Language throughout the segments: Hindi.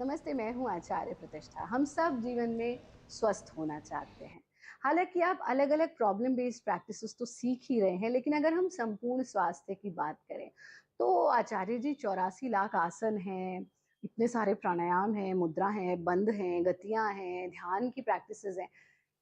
नमस्ते, मैं हूँ आचार्य प्रतिष्ठा। हम सब जीवन में स्वस्थ होना चाहते हैं। हालाँकि आप अलग-अलग प्रॉब्लम बेस्ड प्रैक्टिसेस तो सीख ही रहे हैं, लेकिन अगर हम संपूर्ण स्वास्थ्य की बात करें, तो आचार्य जी 84 लाख आसन हैं, इतने सारे प्राणायाम हैं, मुद्रा हैं, बंध हैं, गतियाँ हैं, ध्यान की प्रैक्टिसेस हैं।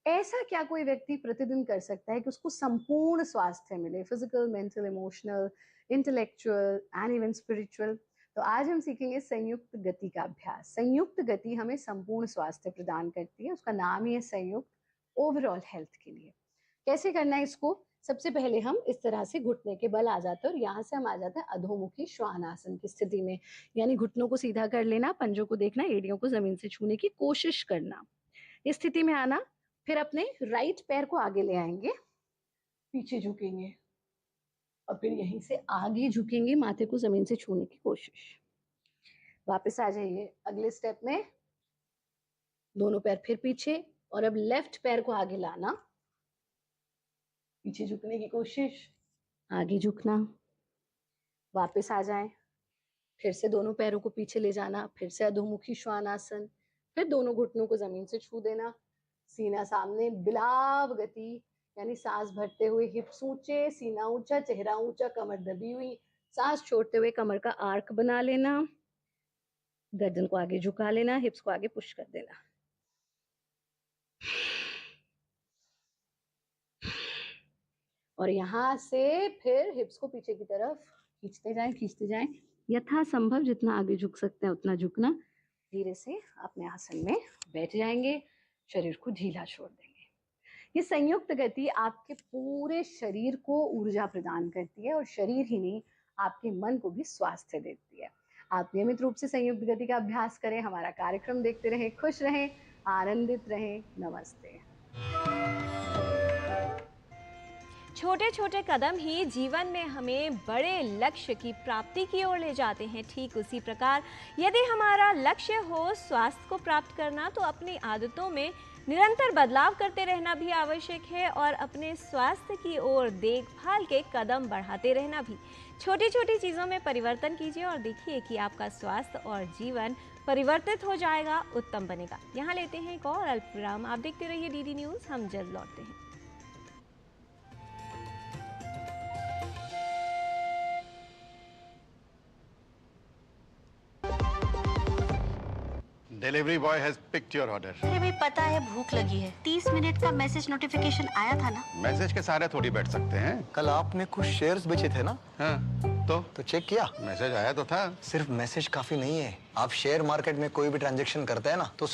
ऐसा क्या कोई व्यक्ति प्रतिदिन कर सकता है कि उसको संपूर्ण स्वास्थ्य मिले? Physical, mental, emotional, intellectual and even spiritual. तो आज हम सीखेंगे संयुक्त गति का अभ्यास। संयुक्त गति हमें संपूर्ण स्वास्थ्य प्रदान करती है। उसका नाम ही है संयुक्त, ओवरऑल हेल्थ के लिए। कैसे करना है इसको? सबसे पहले हम इस तरह से घुटने के बल आ जाते हैं और यहाँ से हम आ जाते हैं अधोमुखी श्वानासन की स्थिति में। यानी घुटनों को सीधा कर लेना, पंजों को देखना, एड़ियों को ज़मीन से छूने की कोशिश करना। इस स्थिति में आना, फिर अपने राइट पैर को आगे ले आएँगे, पीछे झुकेंगे और फिर यहीं से आगे झुकेंगे, माथे को ज़मीन से छूने की कोशिश। वापस आ जाइए अगले स्टेप में, दोनों पैर फिर पीछे और अब लेफ्ट पैर को आगे लाना, पीछे झुकने की कोशिश, आगे झुकना, वापस आ जाएं, फिर से दोनों पैरों को पीछे ले जाना, फिर से अधोमुखी श्वानासन, फिर दोनों घुटनों को जमीन से छू देना, सीना सामने, बिलाव गति यानी सांस भरते हुए हिप्स ऊंचे, सीना ऊंचा, चेहरा ऊंचा, कमर दबी हुई, सांस छोड़ते हुए कमर का आर्क बना लेना, गर्दन को आगे झुका लेना, हिप्स को आगे पुश कर देना। और यहाँ से फिर हिप्स को पीछे की तरफ खींचते जाएं, यथासंभव जितना आगे झुक सकते हैं उतना झुकना। धीरे से अपने आसन में बैठ जाएंगे, शरीर को ढीला छोड़ देंगे। ये संयुक्त गति आपके पूरे शरीर को ऊर्जा प्रदान करती है और शरीर ही नहीं, आपके मन को भी स्वास्थ्य देती है। आप नियमित रूप से संयुक्त गति का अभ्यास करें, हमारा कार्यक्रम देखते रहें, खुश रहें, आनंदित रहें। नमस्ते। छोटे छोटे कदम ही जीवन में हमें बड़े लक्ष्य की प्राप्ति की ओर ले जाते हैं। ठीक उसी प्रकार यदि हमारा लक्ष्य हो स्वास्थ्य को प्राप्त करना, तो अपनी आदतों में निरंतर बदलाव करते रहना भी आवश्यक है और अपने स्वास्थ्य की ओर देखभाल के कदम बढ़ाते रहना भी। छोटी छोटी चीज़ों में परिवर्तन कीजिए और देखिए कि आपका स्वास्थ्य और जीवन परिवर्तित हो जाएगा, उत्तम बनेगा। यहाँ लेते हैं एक और अल्प विराम। आप देखते रहिए डीडी न्यूज़, हम जल्द लौटते हैं। Delivery boy has picked your order. अरे भाई पता है भूख लगी है। 30 मिनट का मैसेज नोटिफिकेशन आया था ना। मैसेज के सारे थोड़ी बैठ सकते हैं। कल आपने कुछ शेयर्स बेचे थे ना? हाँ, तो चेक किया? मैसेज आया तो था। सिर्फ मैसेज काफी नहीं है। आप शेयर मार्केट में कोई भी ट्रांजैक्शन करते हैं ना, तो